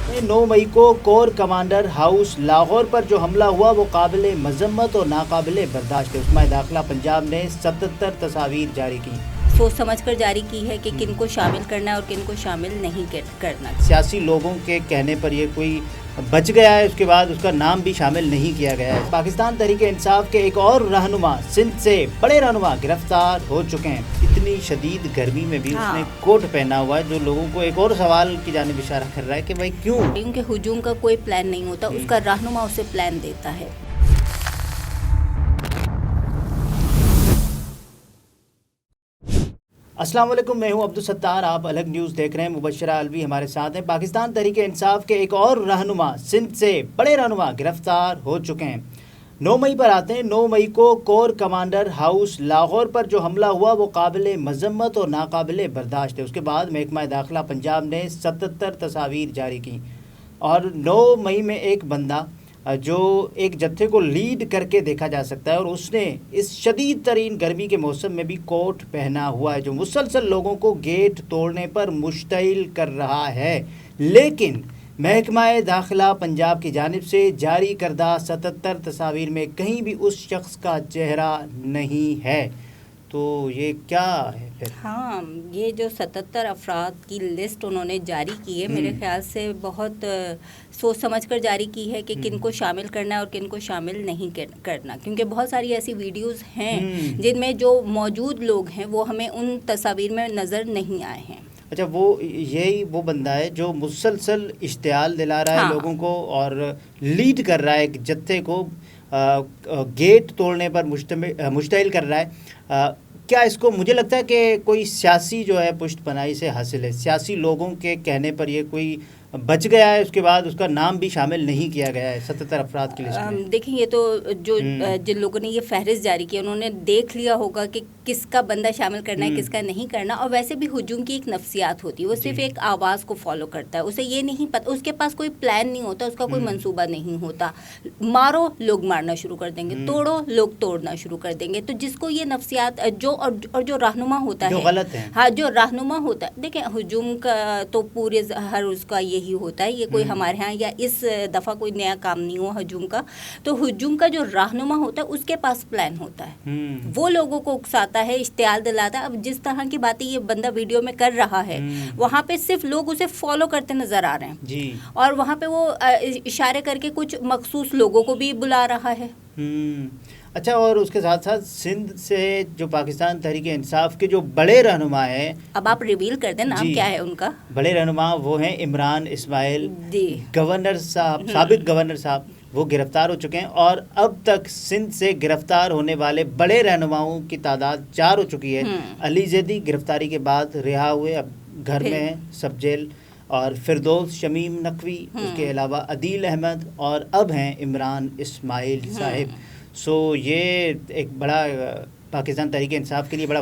9 मई को core commander house Lahore पर जो हमला हुआ वो काबिल मजम्मत और नाकाबिल बर्दाश्त है। उस्मा दाखिला पंजाब ने 77 तस्वीर जारी की, सोच समझ कर जारी की है कि किन को शामिल करना है और किन को शामिल नहीं करना। सियासी लोगों के कहने पर ये कोई बच गया है, उसके बाद उसका नाम भी शामिल नहीं किया गया है। पाकिस्तान तहरीक इंसाफ के एक और रहनुमा, सिंध से बड़े रहनुमा गिरफ्तार हो चुके हैं। इतनी शदीद गर्मी में भी उसने कोट पहना हुआ है, जो लोगों को एक और सवाल की जानिब इशारा कर रहा है कि भाई क्यों? क्योंकि हुजूम का कोई प्लान नहीं होता, उसका रहनुमा उसे प्लान देता है। अस्सलाम वालेकुम, मैं हूं अब्दुल सत्तार, आप अलग न्यूज़ देख रहे हैं। मुबशरा अलवी हमारे साथ हैं। पाकिस्तान तहरीक इंसाफ के एक और रहनुमा, सिंध से बड़े रहनुमा गिरफ्तार हो चुके हैं। 9 मई पर आते हैं। 9 मई को कोर कमांडर हाउस लाहौर पर जो हमला हुआ वो काबिल मजम्मत और नाकाबिल बर्दाश्त है। उसके बाद महकमा दाखिला पंजाब ने 77 तस्वीर जारी की और 9 मई में एक बंदा जो एक जत्थे को लीड करके देखा जा सकता है और उसने इस शदीद तरीन गर्मी के मौसम में भी कोट पहना हुआ है, जो मुसलसल लोगों को गेट तोड़ने पर मुश्तइल कर रहा है। लेकिन महकमा दाखिला पंजाब की जानिब से जारी करदा 77 तस्वीर में कहीं भी उस शख्स का चेहरा नहीं है। तो ये क्या है फिर? हाँ, ये जो 77 अफराद की लिस्ट उन्होंने जारी की है, मेरे ख्याल से बहुत सोच समझ कर जारी की है कि किन को शामिल करना है और किन को शामिल नहीं करना, क्योंकि बहुत सारी ऐसी वीडियोस हैं जिनमें जो मौजूद लोग हैं वो हमें उन तस्वीर में नज़र नहीं आए हैं। अच्छा, वो बंदा है जो मुसलसल इश्तियाल दिला रहा है लोगों को और लीड कर रहा है एक जत्थे को, गेट तोड़ने पर मुश्तइल कर रहा है। क्या इसको, मुझे लगता है कि कोई सियासी जो है पुष्ट पनाही से हासिल है। सियासी लोगों के कहने पर ये कोई बच गया है, उसके बाद उसका नाम भी शामिल नहीं किया गया है 77 अफराद की लिस्ट में। देखिए, ये तो जो जिन लोगों ने ये फहरिस्त जारी की उन्होंने देख लिया होगा कि किसका बंदा शामिल करना है, किसका नहीं करना। और वैसे भी हुजूम की एक नफ्सियात होती है, वो सिर्फ एक आवाज़ को फॉलो करता है। उसे ये नहीं पता, उसके पास कोई प्लान नहीं होता, उसका कोई मंसूबा नहीं होता। मारो, लोग मारना शुरू कर देंगे, तोड़ो, लोग तोड़ना शुरू कर देंगे। तो जिसको ये नफ्सियात और जो रहनुमा होता है, गलत है, हाँ, जो रहनुमा होता है, देखिए हुजूम का तो पूरे हर उसका यही होता है। ये कोई हमारे यहाँ या इस दफ़ा कोई नया काम नहीं हुआ हुजूम का। तो हुजूम का जो रहनुमा होता है उसके पास प्लान होता है, वो लोगों को उकसाता है, इश्तियाल दिलाता है। अब जिस तरह की बातें ये बंदा वीडियो में कर रहा है, वहाँ पे सिर्फ लोग उसे फॉलो करते नज़र आ रहे हैं जी। और वहाँ पे वो इशारे करके कुछ मखसूस लोगों को भी बुला रहा है। अच्छा, और उसके साथ साथ सिंध से जो पाकिस्तान तहरीक इंसाफ के जो बड़े रहनुमा हैं, अब आप रिवील कर दें नाम क्या है उनका। बड़े रहनुमा वो हैं इमरान इस्माइल, गवर्नर साहब, साबिक गवर्नर साहब, वो गिरफ्तार हो चुके हैं। और अब तक सिंध से गिरफ्तार होने वाले बड़े रहनुमाओं की तादाद 4 हो चुकी है। अली जैदी गिरफ्तारी के बाद रिहा हुए, अब घर में हैं, सब जेल। और फिरदौस शमीम नकवी, उसके अलावा अदील अहमद, और अब हैं इमरान इस्माइल साहिब। सो ये एक बड़ा पाकिस्तान तहरीक इंसाफ के लिए बड़ा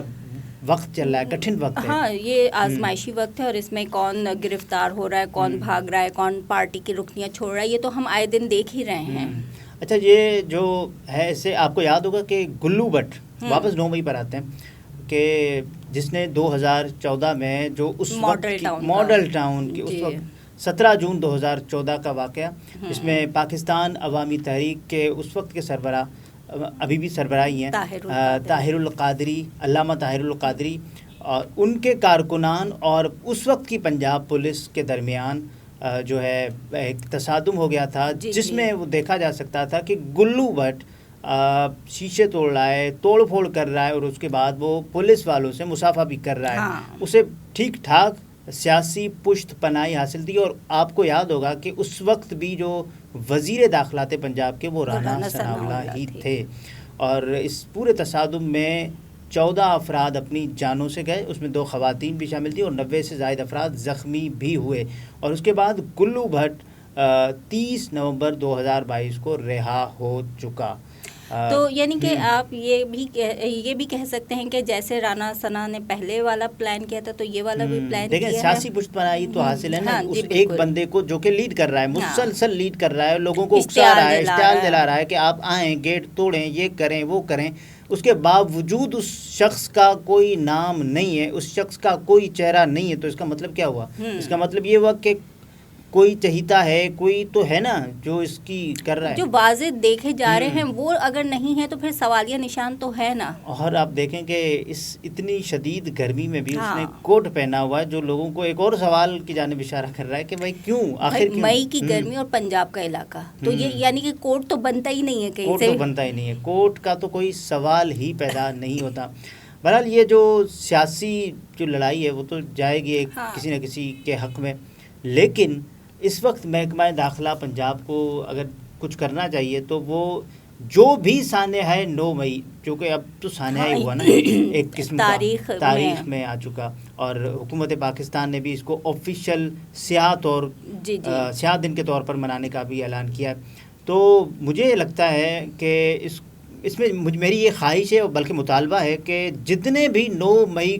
वक्त चल रहा है, कठिन वक्त है। हाँ, ये आजमाइशी वक्त है और इसमें कौन गिरफ्तार हो रहा है, कौन भाग रहा है, कौन पार्टी की रुकनियाँ छोड़ रहा है, ये तो हम आए दिन देख ही रहे हैं। अच्छा, ये जो है, इससे आपको याद होगा कि गुल्लू भट्ट, वापस 9 मई पर आते हैं, कि जिसने 2014 में जो उस मॉडल टाउन की उस वक्त 17 जून 2014 का वाक़या, जिसमें पाकिस्तान अवामी तहरीक के उस वक्त के सरबराह, अभी भी सरबराह ही हैं, ताहिरुल क़ादरी, अल्लामा ताहिरुल क़ादरी, और उनके कारकुनान और उस वक्त की पंजाब पुलिस के दरमियान जो है एक तसादुम हो गया था, जिसमें वो देखा जा सकता था कि गुल्लू भट्ट शीशे तोड़ रहा है, तोड़ फोड़ कर रहा है, और उसके बाद वो पुलिस वालों से मुसाफा भी कर रहा है। उसे ठीक ठाक सियासी पुष्ट पनाही हासिल थी। और आपको याद होगा कि उस वक्त भी जो वज़ीर दाखिला थे पंजाब के, वो राना सनाउल्लाह ही थे। और इस पूरे तसादुम में 14 अफराद अपनी जानों से गए, उसमें 2 ख़वातीन भी शामिल थी और 90 से ज़ायद अफराद ज़ख्मी भी हुए। और उसके बाद गुल्लू भट्ट 30 नवंबर 2022 को रिहा हो चुका। तो यानी कि आप ये भी कह सकते हैं कि जैसे राना सना ने पहले वाला प्लान किया था, तो ये वाला भी प्लान किया है। देखिए, सियासी पुष्टपनाही तो हासिल है ना, उस एक बंदे को जो कि लीड कर रहा है, मुसलसल लीड कर रहा है, लोगों को उकसा रहा है, इश्तियाल दिला रहा है कि आप आएँ, गेट तोड़ें, ये करें, वो करें। उसके बावजूद उस शख्स का कोई नाम नहीं है, उस शख्स का कोई चेहरा नहीं है। तो इसका मतलब क्या हुआ? इसका मतलब ये हुआ कि کوئی چہیتا ہے, کوئی تو ہے نا جو اس کی کر رہا ہے. جو واضح دیکھے جا رہے ہیں وہ اگر نہیں ہے تو پھر سوالیہ نشان تو ہے نا. اور آپ دیکھیں کہ اس اتنی شدید گرمی میں بھی اس نے کوٹ پہنا ہوا ہے, جو لوگوں کو ایک اور سوال کی جانب اشارہ کر رہا ہے کہ بھائی کیوں, آخر کیوں؟ مئی کی گرمی اور پنجاب کا علاقہ تو یہ یعنی کہ کوٹ تو بنتا ہی نہیں ہے کہیں سے. کوٹ تو بنتا ہی نہیں ہے, کوٹ کا تو کوئی سوال ہی پیدا نہیں ہوتا. بہرحال یہ جو سیاسی جو لڑائی ہے وہ تو جائے گی کسی نہ کسی کے حق میں, لیکن اس وقت محکمہ داخلہ پنجاب کو اگر کچھ کرنا چاہیے تو وہ جو بھی سانحہ ہے 9 مئی, چونکہ اب تو سانحہ ہی ہوا نا, ایک قسم کا تاریخ میں آ چکا, اور حکومت پاکستان نے بھی اس کو آفیشیل سیاہ دن کے طور پر منانے کا بھی اعلان کیا ہے. تو مجھے لگتا ہے کہ اس میں میری یہ خواہش ہے, بلکہ مطالبہ ہے کہ جتنے بھی 9 مئی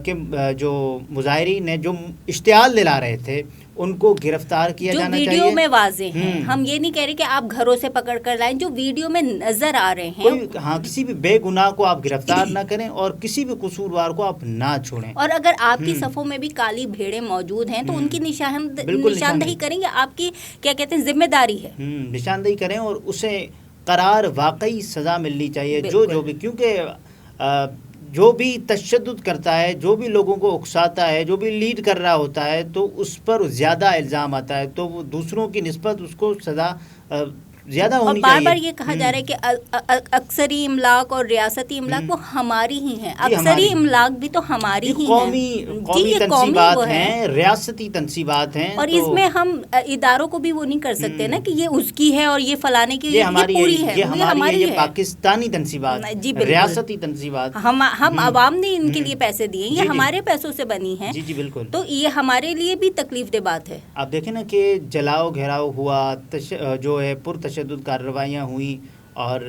کے جو مظاہرین ہیں جو اشتعال دلا رہے تھے ان کو گرفتار کیا جانا چاہیے. جو ویڈیو میں واضح ہیں, ہم یہ نہیں کہہ رہے کہ آپ گھروں سے پکڑ کر لائیں, جو ویڈیو میں نظر آ رہے ہیں کسی بھی بے گناہ کو آپ گرفتار نہ کریں اور کسی بھی قصوروار کو آپ نہ چھوڑیں. اور اگر آپ کی صفوں میں بھی کالی بھیڑیں موجود ہیں تو ان کی نشاندہی کریں, یہ آپ کی کیا کہتے ہیں ذمہ داری ہے. نشاندہی کریں اور اسے قرار واقعی سزا ملنی چاہیے. جو بھی, کیونکہ جو بھی تشدد کرتا ہے, جو بھی لوگوں کو اکساتا ہے, جو بھی لیڈ کر رہا ہوتا ہے, تو اس پر زیادہ الزام آتا ہے, تو وہ دوسروں کی نسبت اس کو سزا زیادہ ہونی چاہیے. اور بار یہ کہا جا رہا ہے کہ اکثری املاک اور ریاستی املاک وہ ہماری ہی ہیں. اکثری املاک بھی تو ہماری ہی ہیں, قومی تنصیبات ہیں, ریاستی تنصیبات ہیں, اور اس میں ہم اداروں کو بھی وہ نہیں کر سکتے نا کہ یہ اس کی ہے اور یہ فلانے کی, یہ پوری ہے, یہ ہماری ہے. پاکستانی تنصیبات, ریاستی تنصیبات, ہم عوام نے ان کے لیے پیسے دیے, یہ ہمارے پیسوں سے بنی ہیں. جی بالکل. تو یہ ہمارے لیے بھی تکلیف دہ بات ہے. آپ دیکھیں نا کہ جلاؤ گھیراؤ ہوا, جو ہے تشدد کارروائیاں ہوئیں اور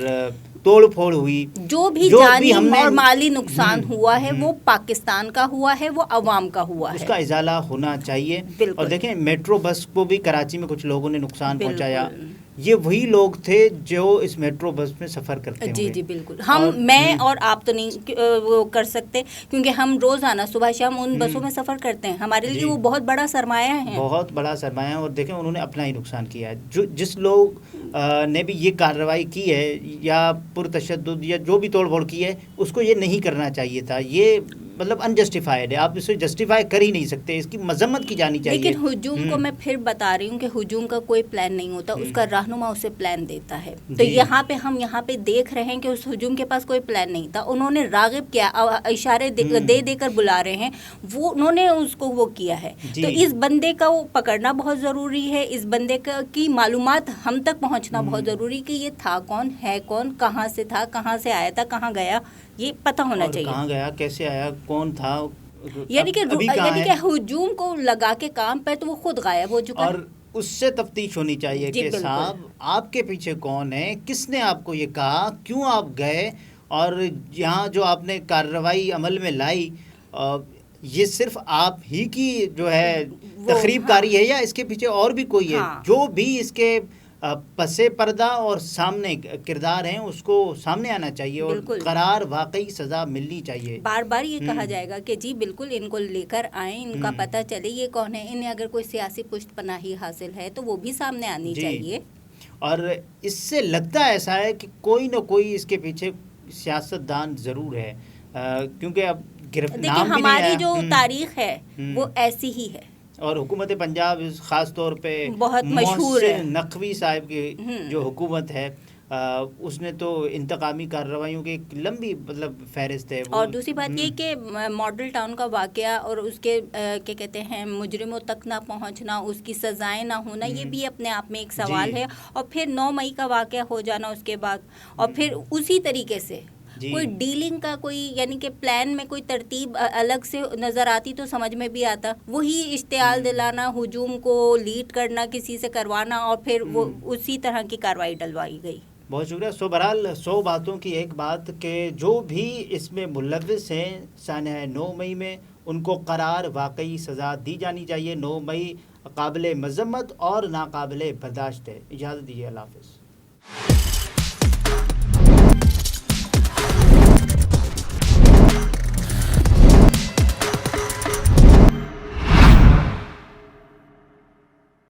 توڑ پھوڑ ہوئی, جو بھی جانی اور مالی نقصان ہوا ہے وہ پاکستان کا ہوا ہے, وہ عوام کا ہوا ہے, اس کا ازالہ ہونا چاہیے. اور دیکھیں میٹرو بس کو بھی کراچی میں کچھ لوگوں نے نقصان پہنچایا, یہ وہی لوگ تھے جو اس میٹرو بس میں سفر کرتے ہیں. جی بالکل. میں اور آپ تو نہیں وہ کر سکتے کیونکہ ہم روزانہ صبح شام ان بسوں میں سفر کرتے ہیں. ہمارے لیے وہ بہت بڑا سرمایہ ہے, بہت بڑا سرمایہ ہے. اور دیکھیں انہوں نے اپنا ہی نقصان کیا ہے. جس لوگ نے بھی یہ کارروائی کی ہے یا پرتشدد یا جو بھی توڑ پھوڑ کی ہے, اس کو یہ نہیں کرنا چاہیے تھا. یہ مطلب انجسٹیفائڈ ہے, آپ اسے جسٹیفائی کر ہی نہیں سکتے, اس کی مذمت کی جانی چاہیے. لیکن ہجوم کو میں پھر بتا رہی ہوں کہ ہجوم کا کوئی پلان نہیں ہوتا, اس کا رہنما اسے پلان دیتا ہے. تو ہم یہاں پہ دیکھ رہے ہیں کہ اس ہجوم کے پاس کوئی پلان نہیں تھا, انہوں نے راغب کیا, اشارے دے کر بلا رہے ہیں, وہ انہوں نے اس کو وہ کیا ہے. تو اس بندے کا وہ پکڑنا بہت ضروری ہے, اس بندے کی معلومات ہم تک پہنچنا بہت ضروری, کہ یہ تھا کون, ہے کون, کہاں سے تھا, کہاں سے آیا تھا, کہاں گیا, یہ پتہ ہونا چاہیے. کہاں گیا, کیسے آیا, کون تھا, یعنی کہ ہجوم کو لگا کے کام پہ تو وہ خود غائب ہو چکا. اور اس سے تفتیش ہونی چاہیے کہ صاحب آپ کے پیچھے کون ہے, کس نے آپ کو یہ کہا, کیوں آپ گئے, اور یہاں جو آپ نے کارروائی عمل میں لائی یہ صرف آپ ہی کی جو ہے تخریب کاری ہے یا اس کے پیچھے اور بھی کوئی ہے. جو بھی اس کے پسے پردہ اور سامنے کردار ہیں اس کو سامنے آنا چاہیے اور قرار واقعی سزا ملنی چاہیے. بار بار یہ کہا جائے گا کہ جی بالکل ان کو لے کر آئیں, ان کا پتہ چلے یہ کون ہے, انہیں اگر کوئی سیاسی پشت پناہی حاصل ہے تو وہ بھی سامنے آنی چاہیے. اور اس سے لگتا ایسا ہے کہ کوئی نہ کوئی اس کے پیچھے سیاست دان ضرور ہے, کیونکہ اب دیکھیں ہماری جو تاریخ ہے وہ ایسی ہی ہے. اور حکومت پنجاب خاص طور پہ بہت مشہور ہے. نقوی صاحب کی جو حکومت ہے اس نے تو انتقامی کارروائیوں کی ایک لمبی مطلب فہرست ہے. اور دوسری بات یہ کہ ماڈل ٹاؤن کا واقعہ اور اس کے کیا کہتے ہیں مجرموں تک نہ پہنچنا, اس کی سزائیں نہ ہونا, یہ بھی اپنے آپ میں ایک سوال ہے. اور پھر 9 مئی کا واقعہ ہو جانا اس کے بعد, اور پھر اسی طریقے سے کوئی ڈیلنگ کا کوئی یعنی کہ پلان میں کوئی ترتیب الگ سے نظر آتی تو سمجھ میں بھی آتا. وہی اشتعال دلانا, ہجوم کو لیڈ کرنا, کسی سے کروانا, اور پھر وہ اسی طرح کی کارروائی ڈلوائی گئی. بہت شکریہ. بہرحال 100 باتوں کی ایک بات کہ جو بھی اس میں ملوث ہیں سانحہ 9 مئی میں ان کو قرار واقعی سزا دی جانی چاہیے. 9 مئی قابل مذمت اور ناقابل برداشت ہے. اجازت دیجیے, اللہ حافظ.